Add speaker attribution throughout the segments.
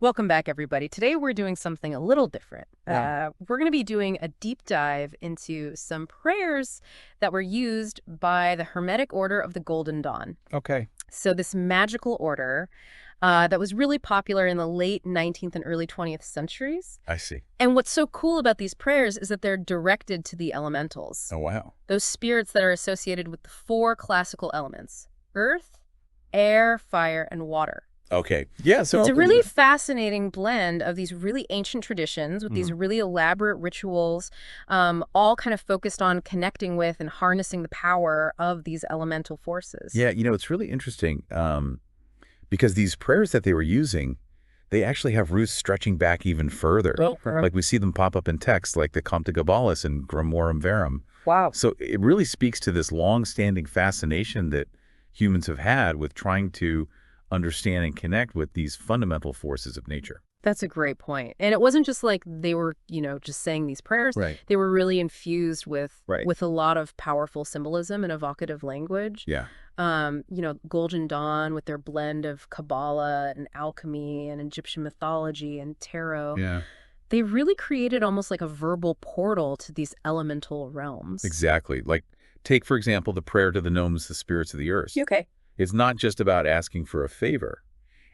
Speaker 1: Welcome back, everybody. Today we're doing something a little different.
Speaker 2: Yeah.
Speaker 1: We're going to be doing a deep dive into some prayers that were used by the Hermetic Order of the Golden Dawn.
Speaker 2: Okay.
Speaker 1: So this magical order that was really popular in the late 19th and early 20th centuries.
Speaker 2: I see.
Speaker 1: And what's so cool about these prayers is that they're directed to the elementals,
Speaker 2: Oh, wow.
Speaker 1: those spirits that are associated with the four classical elements: earth, air, fire, and water.
Speaker 2: Okay. Yeah. So
Speaker 1: It's a really fascinating blend of these really ancient traditions with these really elaborate rituals, all kind of focused on connecting with and harnessing the power of these elemental forces.
Speaker 2: yeah, it's really interesting because these prayers that they were using, they actually have roots stretching back even further.
Speaker 1: Oh,
Speaker 2: Like we see them pop up in text, like the Comte Gabalis and Grimorum Verum.
Speaker 1: wow.
Speaker 2: So it really speaks to this long-standing fascination that humans have had with trying to understand and connect with these fundamental forces of nature.
Speaker 1: That's a great point. And it wasn't just like they were, just saying these prayers.
Speaker 2: Right.
Speaker 1: They were really infused with
Speaker 2: Right.
Speaker 1: with a lot of powerful symbolism and evocative language.
Speaker 2: Yeah.
Speaker 1: Golden Dawn with their blend of Kabbalah and alchemy and Egyptian mythology and tarot.
Speaker 2: Yeah.
Speaker 1: They really created almost like a verbal portal to these elemental realms.
Speaker 2: Exactly. Like take, for example, the prayer to the gnomes, the spirits of the earth.
Speaker 1: Okay.
Speaker 2: It's not just about asking for a favor.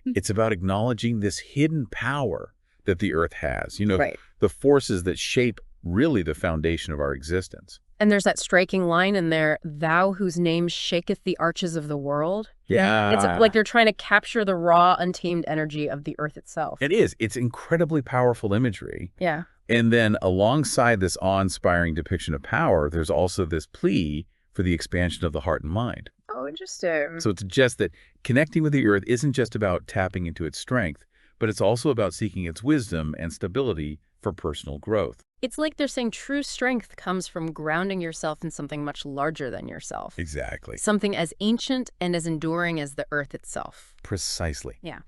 Speaker 1: Mm.
Speaker 2: It's about acknowledging this hidden power that the earth has.
Speaker 1: Right.
Speaker 2: The forces that shape really the foundation of our existence.
Speaker 1: And there's that striking line in there, "Thou whose name shaketh the arches of the world."
Speaker 2: Yeah.
Speaker 1: It's like they're trying to capture the raw, untamed energy of the earth itself.
Speaker 2: It is. It's incredibly powerful imagery.
Speaker 1: Yeah.
Speaker 2: And then alongside this awe-inspiring depiction of power, there's also this plea for the expansion of the heart and mind.
Speaker 1: Oh, interesting.
Speaker 2: So it suggests that connecting with the earth isn't just about tapping into its strength, but it's also about seeking its wisdom and stability for personal growth.
Speaker 1: It's like they're saying true strength comes from grounding yourself in something much larger than yourself.
Speaker 2: Exactly.
Speaker 1: Something as ancient and as enduring as the earth itself.
Speaker 2: Precisely.
Speaker 1: Yeah.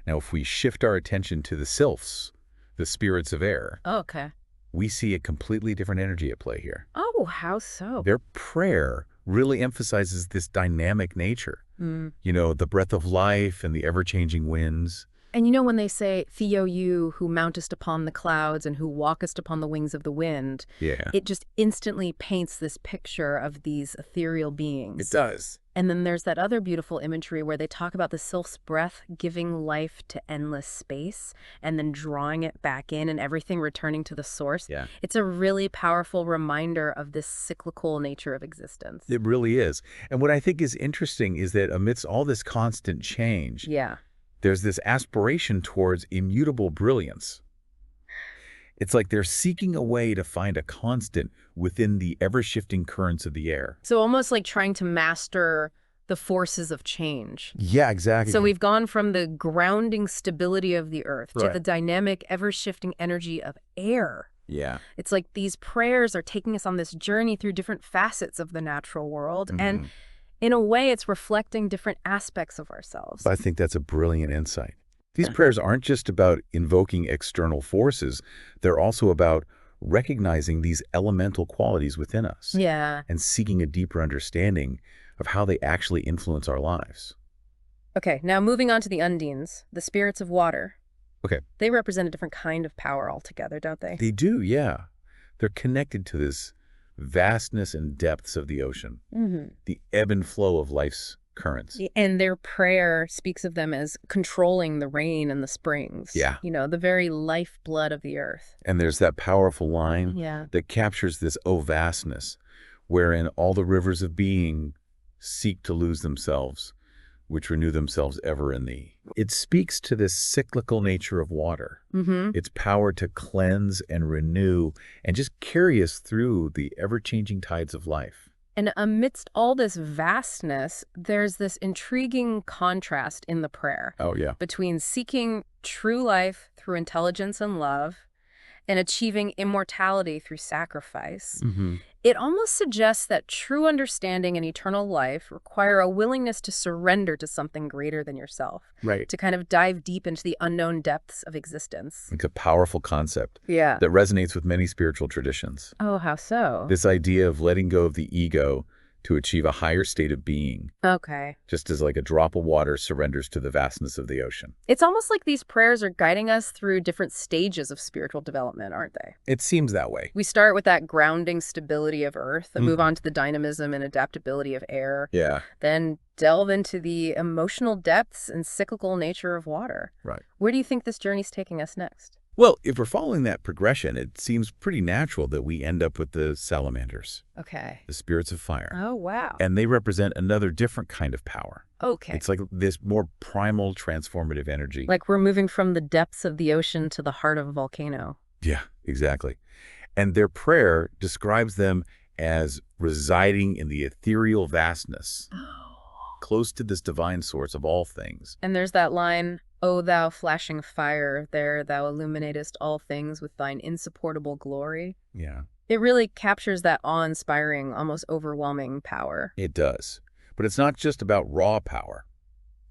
Speaker 2: Now, if we shift our attention to the sylphs, the spirits of air,
Speaker 1: Oh, okay.
Speaker 2: we see a completely different energy at play here.
Speaker 1: Oh, how so?
Speaker 2: Their prayer really emphasizes this dynamic nature.
Speaker 1: Mm.
Speaker 2: The breath of life and the ever-changing winds.
Speaker 1: And when they say, "Theo, you who mountest upon the clouds and who walkest upon the wings of the wind,"
Speaker 2: Yeah.
Speaker 1: it just instantly paints this picture of these ethereal beings.
Speaker 2: It does.
Speaker 1: And then there's that other beautiful imagery where they talk about the sylph's breath giving life to endless space and then drawing it back in and everything returning to the source.
Speaker 2: Yeah.
Speaker 1: It's a really powerful reminder of this cyclical nature of existence.
Speaker 2: It really is. And what I think is interesting is that amidst all this constant change,
Speaker 1: Yeah.
Speaker 2: there's this aspiration towards immutable brilliance. It's like they're seeking a way to find a constant within the ever-shifting currents of the air.
Speaker 1: So almost like trying to master the forces of change.
Speaker 2: Yeah, exactly.
Speaker 1: So we've gone from the grounding stability of the earth to
Speaker 2: Right.
Speaker 1: the dynamic, ever-shifting energy of air.
Speaker 2: Yeah.
Speaker 1: It's like these prayers are taking us on this journey through different facets of the natural world. And in a way, it's reflecting different aspects of ourselves.
Speaker 2: I think that's a brilliant insight. These prayers aren't just about invoking external forces. They're also about recognizing these elemental qualities within us
Speaker 1: Yeah.
Speaker 2: and seeking a deeper understanding of how they actually influence our lives.
Speaker 1: Okay, now moving on to the undines, the spirits of water.
Speaker 2: Okay.
Speaker 1: They represent a different kind of power altogether, don't they?
Speaker 2: They do, yeah. They're connected to this vastness and depths of the ocean,
Speaker 1: Mm-hmm.
Speaker 2: the ebb and flow of life's currents.
Speaker 1: And their prayer speaks of them as controlling the rain and the springs.
Speaker 2: Yeah.
Speaker 1: The very lifeblood of the earth.
Speaker 2: And there's that powerful line
Speaker 1: Yeah.
Speaker 2: that captures this "O vastness," wherein all the rivers of being seek to lose themselves, which renew themselves ever in thee. It speaks to this cyclical nature of water,
Speaker 1: Mm-hmm.
Speaker 2: its power to cleanse and renew and just carry us through the ever-changing tides of life.
Speaker 1: And amidst all this vastness, there's this intriguing contrast in the prayer
Speaker 2: Oh, yeah.
Speaker 1: between seeking true life through intelligence and love and achieving immortality through sacrifice.
Speaker 2: Mm-hmm.
Speaker 1: It almost suggests that true understanding and eternal life require a willingness to surrender to something greater than yourself,
Speaker 2: Right.
Speaker 1: to kind of dive deep into the unknown depths of existence.
Speaker 2: It's a powerful concept
Speaker 1: Yeah.
Speaker 2: that resonates with many spiritual traditions.
Speaker 1: Oh, how so?
Speaker 2: This idea of letting go of the ego to achieve a higher state of being,
Speaker 1: Okay.
Speaker 2: just as like a drop of water surrenders to the vastness of the ocean.
Speaker 1: It's almost like these prayers are guiding us through different stages of spiritual development, aren't they?
Speaker 2: It seems that way.
Speaker 1: We start with that grounding stability of earth and move
Speaker 2: Mhm.
Speaker 1: on to the dynamism and adaptability of air,
Speaker 2: Yeah,
Speaker 1: then delve into the emotional depths and cyclical nature of water.
Speaker 2: right.
Speaker 1: Where do you think this journey's taking us next?
Speaker 2: Well, if we're following that progression, it seems pretty natural that we end up with the salamanders,
Speaker 1: Okay.
Speaker 2: the spirits of fire.
Speaker 1: Oh, wow.
Speaker 2: And they represent another different kind of power.
Speaker 1: Okay.
Speaker 2: It's like this more primal, transformative energy.
Speaker 1: Like we're moving from the depths of the ocean to the heart of a volcano.
Speaker 2: Yeah, exactly. And their prayer describes them as residing in the ethereal vastness, close to this divine source of all things.
Speaker 1: And there's that line, O thou flashing fire, there thou illuminatest all things with thine insupportable glory.
Speaker 2: Yeah,
Speaker 1: It really captures that awe-inspiring, almost overwhelming power.
Speaker 2: it does. But it's not just about raw power.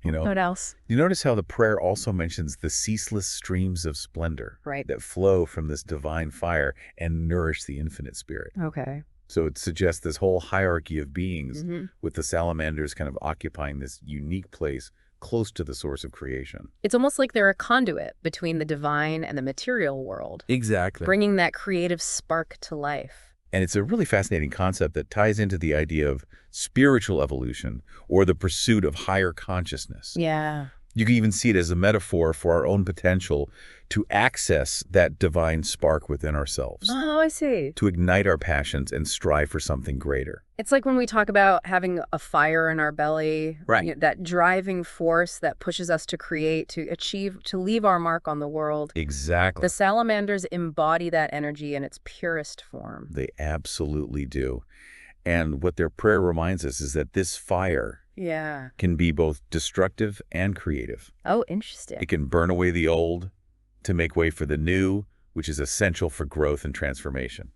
Speaker 1: What else?
Speaker 2: You notice how the prayer also mentions the ceaseless streams of splendor
Speaker 1: Right.
Speaker 2: that flow from this divine fire and nourish the infinite spirit.
Speaker 1: Okay.
Speaker 2: So it suggests this whole hierarchy of beings,
Speaker 1: Hmm.
Speaker 2: with the salamanders kind of occupying this unique place close to the source of creation.
Speaker 1: It's almost like they're a conduit between the divine and the material world,
Speaker 2: Exactly.
Speaker 1: bringing that creative spark to life.
Speaker 2: And it's a really fascinating concept that ties into the idea of spiritual evolution or the pursuit of higher consciousness.
Speaker 1: Yeah.
Speaker 2: You can even see it as a metaphor for our own potential to access that divine spark within ourselves,
Speaker 1: Oh, I see.
Speaker 2: to ignite our passions and strive for something greater.
Speaker 1: It's like when we talk about having a fire in our belly,
Speaker 2: Right.
Speaker 1: that driving force that pushes us to create, to achieve, to leave our mark on the world.
Speaker 2: Exactly.
Speaker 1: The salamanders embody that energy in its purest form.
Speaker 2: They absolutely do. And what their prayer reminds us is that this fire
Speaker 1: Yeah.
Speaker 2: can be both destructive and creative.
Speaker 1: Oh, interesting.
Speaker 2: It can burn away the old to make way for the new, which is essential for growth and transformation.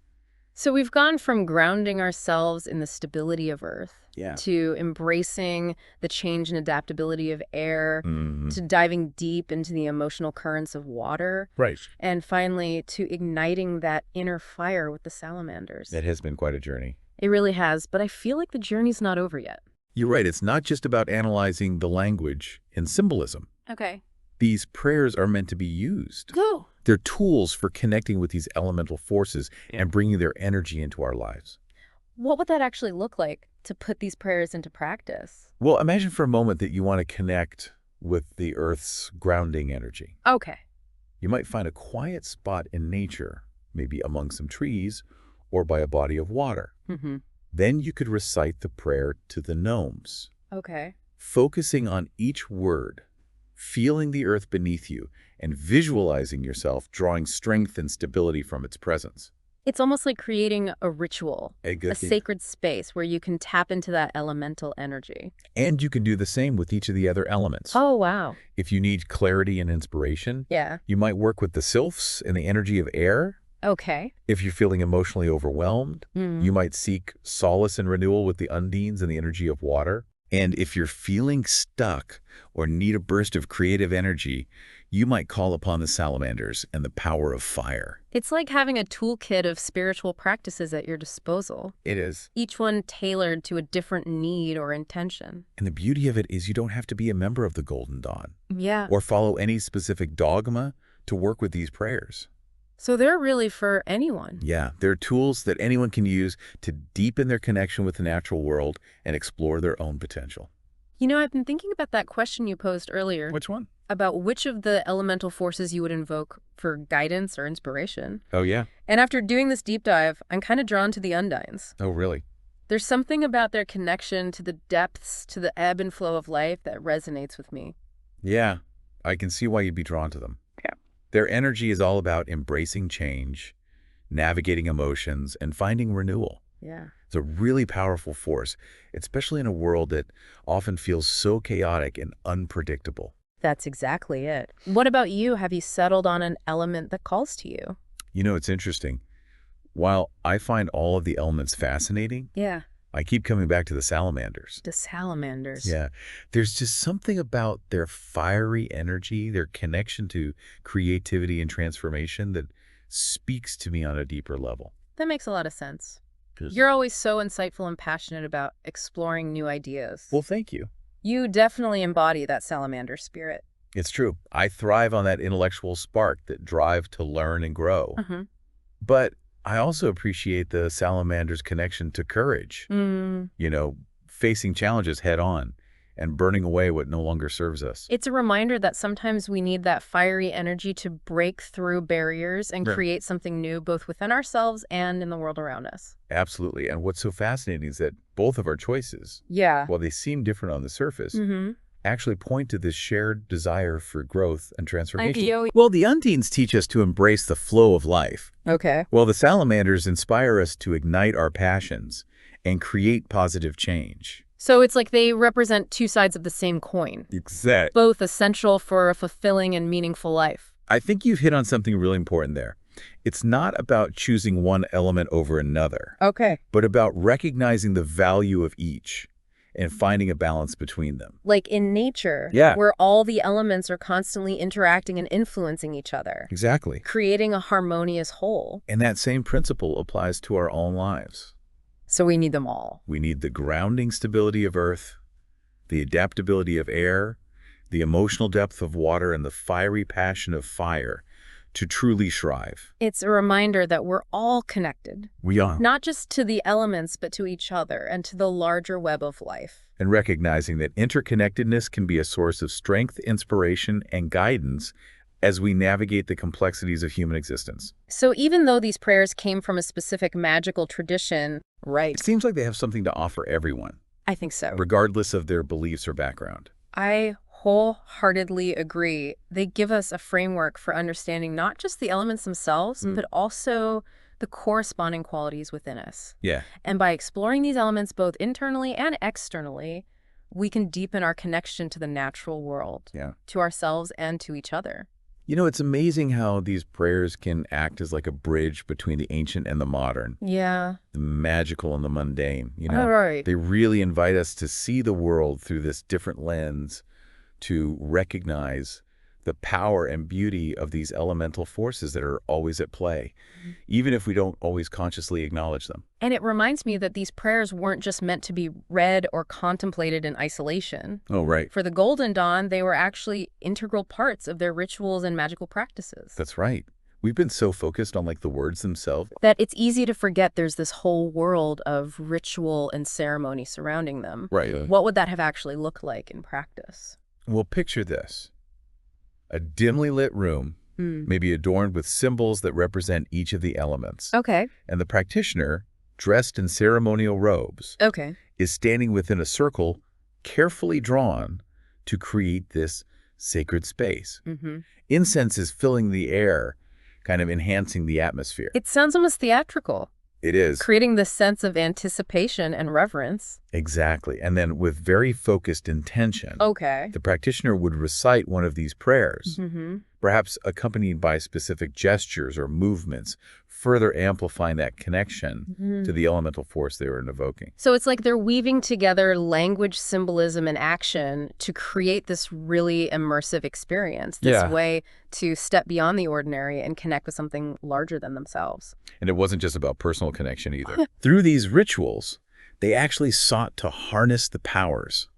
Speaker 1: So we've gone from grounding ourselves in the stability of Earth
Speaker 2: Yeah.
Speaker 1: to embracing the change and adaptability of air,
Speaker 2: Mhm.
Speaker 1: to diving deep into the emotional currents of water,
Speaker 2: Right.
Speaker 1: and finally to igniting that inner fire with the salamanders.
Speaker 2: That has been quite a journey.
Speaker 1: It really has, but I feel like the journey's not over yet.
Speaker 2: You're right. It's not just about analyzing the language and symbolism.
Speaker 1: Okay.
Speaker 2: These prayers are meant to be used.
Speaker 1: Go.
Speaker 2: They're tools for connecting with these elemental forces and bringing their energy into our lives.
Speaker 1: What would that actually look like to put these prayers into practice?
Speaker 2: Well, imagine for a moment that you want to connect with the Earth's grounding energy.
Speaker 1: Okay.
Speaker 2: You might find a quiet spot in nature, maybe among some trees or by a body of water.
Speaker 1: Mm-hmm.
Speaker 2: Then you could recite the prayer to the gnomes,
Speaker 1: Okay.
Speaker 2: focusing on each word, feeling the earth beneath you, and visualizing yourself drawing strength and stability from its presence.
Speaker 1: It's almost like creating a ritual, a sacred space where you can tap into that elemental energy.
Speaker 2: And you can do the same with each of the other elements.
Speaker 1: Oh, wow.
Speaker 2: If you need clarity and inspiration,
Speaker 1: Yeah.
Speaker 2: you might work with the sylphs and the energy of air.
Speaker 1: Okay.
Speaker 2: If you're feeling emotionally overwhelmed,
Speaker 1: Mm.
Speaker 2: you might seek solace and renewal with the undines and the energy of water. And if you're feeling stuck or need a burst of creative energy, you might call upon the salamanders and the power of fire.
Speaker 1: It's like having a toolkit of spiritual practices at your disposal,
Speaker 2: It is.
Speaker 1: each one tailored to a different need or intention.
Speaker 2: And the beauty of it is you don't have to be a member of the Golden Dawn
Speaker 1: Yeah.
Speaker 2: or follow any specific dogma to work with these prayers.
Speaker 1: So they're really for anyone.
Speaker 2: Yeah, they're tools that anyone can use to deepen their connection with the natural world and explore their own potential.
Speaker 1: You know, I've been thinking about that question you posed earlier
Speaker 2: Which one?
Speaker 1: about which of the elemental forces you would invoke for guidance or inspiration.
Speaker 2: Oh, yeah.
Speaker 1: And after doing this deep dive, I'm kind of drawn to the undines.
Speaker 2: Oh, really?
Speaker 1: There's something about their connection to the depths, to the ebb and flow of life that resonates with me.
Speaker 2: Yeah, I can see why you'd be drawn to them.
Speaker 1: Yeah.
Speaker 2: Their energy is all about embracing change, navigating emotions, and finding renewal.
Speaker 1: Yeah.
Speaker 2: It's a really powerful force, especially in a world that often feels so chaotic and unpredictable.
Speaker 1: That's exactly it. What about you? Have you settled on an element that calls to you?
Speaker 2: You know, it's interesting. While I find all of the elements fascinating,
Speaker 1: Yeah.
Speaker 2: I keep coming back to the salamanders.
Speaker 1: The salamanders.
Speaker 2: Yeah, there's just something about their fiery energy, their connection to creativity and transformation that speaks to me on a deeper level.
Speaker 1: That makes a lot of sense. You're always so insightful and passionate about exploring new ideas.
Speaker 2: Well, thank you.
Speaker 1: You definitely embody that salamander spirit.
Speaker 2: It's true. I thrive on that intellectual spark, that drive to learn and grow. But I also appreciate the salamander's connection to courage. You know, facing challenges head on and burning away what no longer serves us.
Speaker 1: It's a reminder that sometimes we need that fiery energy to break through barriers and create something new, both within ourselves and in the world around us.
Speaker 2: Absolutely. And what's so fascinating is that both of our choices,
Speaker 1: Yeah.
Speaker 2: while they seem different on the surface, actually point to this shared desire for growth and transformation. Well, the undines teach us to embrace the flow of life,
Speaker 1: Okay.
Speaker 2: while the salamanders inspire us to ignite our passions and create positive change.
Speaker 1: So it's like they represent two sides of the same coin,
Speaker 2: Exactly.
Speaker 1: both essential for a fulfilling and meaningful life.
Speaker 2: I think you've hit on something really important there. It's not about choosing one element over another,
Speaker 1: Okay.
Speaker 2: but about recognizing the value of each and finding a balance between them.
Speaker 1: Like in nature,
Speaker 2: Yeah.
Speaker 1: where all the elements are constantly interacting and influencing each other,
Speaker 2: Exactly.
Speaker 1: creating a harmonious whole.
Speaker 2: And that same principle applies to our own lives.
Speaker 1: So we need them all.
Speaker 2: We need the grounding stability of earth, the adaptability of air, the emotional depth of water, and the fiery passion of fire to truly thrive.
Speaker 1: It's a reminder that we're all connected,
Speaker 2: We are.
Speaker 1: not just to the elements, but to each other and to the larger web of life.
Speaker 2: And recognizing that interconnectedness can be a source of strength, inspiration, and guidance as we navigate the complexities of human existence.
Speaker 1: So even though these prayers came from a specific magical tradition, right?
Speaker 2: It seems like they have something to offer everyone,
Speaker 1: I think so.
Speaker 2: regardless of their beliefs or background.
Speaker 1: I wholeheartedly agree. They give us a framework for understanding not just the elements themselves, but also the corresponding qualities within us.
Speaker 2: Yeah.
Speaker 1: And by exploring these elements both internally and externally, we can deepen our connection to the natural world,
Speaker 2: Yeah.
Speaker 1: to ourselves and to each other.
Speaker 2: You know, it's amazing how these prayers can act as like a bridge between the ancient and the modern,
Speaker 1: Yeah.
Speaker 2: the magical and the mundane. You know,
Speaker 1: All right.
Speaker 2: they really invite us to see the world through this different lens, to recognize the power and beauty of these elemental forces that are always at play, even if we don't always consciously acknowledge them.
Speaker 1: And it reminds me that these prayers weren't just meant to be read or contemplated in isolation.
Speaker 2: Oh, right.
Speaker 1: For the Golden Dawn, they were actually integral parts of their rituals and magical practices.
Speaker 2: That's right. We've been so focused on like the words themselves.
Speaker 1: That it's easy to forget there's this whole world of ritual and ceremony surrounding them.
Speaker 2: Right.
Speaker 1: What would that have actually looked like in practice?
Speaker 2: Well, picture this. A dimly lit room, maybe adorned with symbols that represent each of the elements.
Speaker 1: Okay.
Speaker 2: And the practitioner, dressed in ceremonial robes,
Speaker 1: Okay.
Speaker 2: is standing within a circle carefully drawn to create this sacred space. Incense is filling the air, kind of enhancing the atmosphere.
Speaker 1: It sounds almost theatrical,
Speaker 2: It is.
Speaker 1: creating this sense of anticipation and reverence.
Speaker 2: Exactly. And then with very focused intention,
Speaker 1: Okay.
Speaker 2: the practitioner would recite one of these prayers, perhaps accompanied by specific gestures or movements, further amplifying that connection to the elemental force they were invoking.
Speaker 1: So it's like they're weaving together language, symbolism, and action to create this really immersive experience, this
Speaker 2: Yeah.
Speaker 1: way to step beyond the ordinary and connect with something larger than themselves.
Speaker 2: And it wasn't just about personal connection either. Through these rituals, they actually sought to harness the powers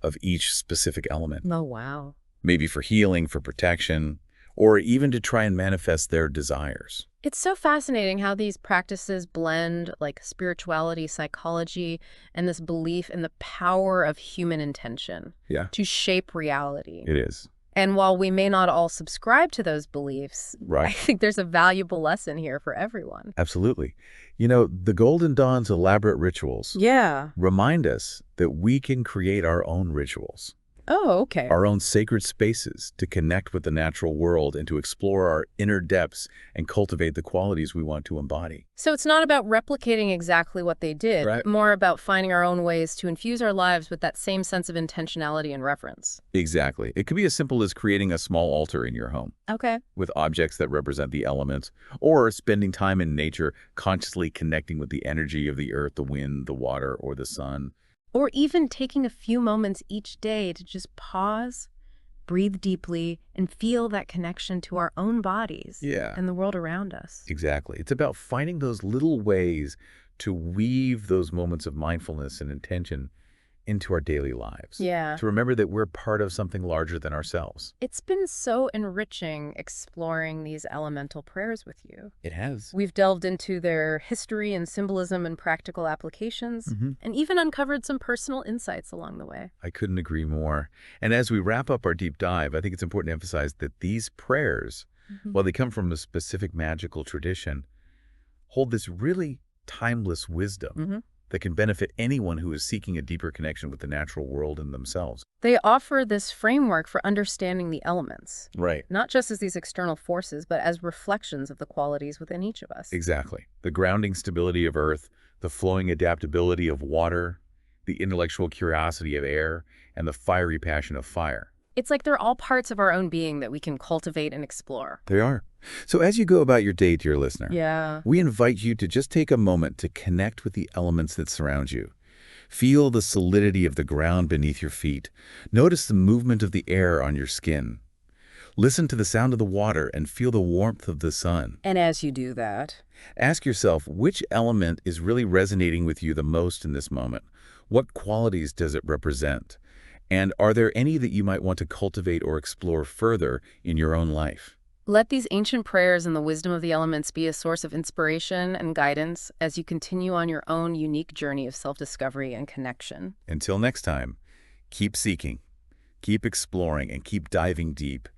Speaker 2: of each specific element,
Speaker 1: Oh, wow.
Speaker 2: maybe for healing, for protection, or even to try and manifest their desires.
Speaker 1: It's so fascinating how these practices blend like spirituality, psychology, and this belief in the power of human intention
Speaker 2: Yeah,
Speaker 1: to shape reality.
Speaker 2: it is.
Speaker 1: And while we may not all subscribe to those beliefs, I
Speaker 2: Right.
Speaker 1: think there's a valuable lesson here for everyone.
Speaker 2: Absolutely. You know, the Golden Dawn's elaborate rituals
Speaker 1: Yeah.
Speaker 2: remind us that we can create our own rituals,
Speaker 1: Oh, okay.
Speaker 2: our own sacred spaces to connect with the natural world and to explore our inner depths and cultivate the qualities we want to embody.
Speaker 1: So it's not about replicating exactly what they did,
Speaker 2: Right.
Speaker 1: more about finding our own ways to infuse our lives with that same sense of intentionality and reverence.
Speaker 2: Exactly. It could be as simple as creating a small altar in your home
Speaker 1: Okay.
Speaker 2: with objects that represent the elements, or spending time in nature, consciously connecting with the energy of the earth, the wind, the water, or the sun.
Speaker 1: Or even taking a few moments each day to just pause, breathe deeply, and feel that connection to our own bodies
Speaker 2: Yeah.
Speaker 1: and the world around us.
Speaker 2: Exactly. It's about finding those little ways to weave those moments of mindfulness and intention into our daily lives.
Speaker 1: Yeah.
Speaker 2: To remember that we're part of something larger than ourselves.
Speaker 1: It's been so enriching exploring these elemental prayers with you.
Speaker 2: It has.
Speaker 1: We've delved into their history and symbolism and practical applications, and even uncovered some personal insights along the way.
Speaker 2: I couldn't agree more. And as we wrap up our deep dive, I think it's important to emphasize that these prayers, while they come from a specific magical tradition, hold this really timeless wisdom that can benefit anyone who is seeking a deeper connection with the natural world and themselves.
Speaker 1: They offer this framework for understanding the elements,
Speaker 2: Right.
Speaker 1: not just as these external forces, but as reflections of the qualities within each of us.
Speaker 2: Exactly. The grounding stability of earth, the flowing adaptability of water, the intellectual curiosity of air, and the fiery passion of fire.
Speaker 1: It's like they're all parts of our own being that we can cultivate and explore.
Speaker 2: They are. So as you go about your day, dear listener,
Speaker 1: Yeah.
Speaker 2: we invite you to just take a moment to connect with the elements that surround you. Feel the solidity of the ground beneath your feet. Notice the movement of the air on your skin. Listen to the sound of the water and feel the warmth of the sun.
Speaker 1: And as you do that,
Speaker 2: Ask yourself, which element is really resonating with you the most in this moment? What qualities does it represent? And are there any that you might want to cultivate or explore further in your own life?
Speaker 1: let these ancient prayers and the wisdom of the elements be a source of inspiration and guidance as you continue on your own unique journey of self-discovery and connection.
Speaker 2: Until next time, keep seeking, keep exploring, and keep diving deep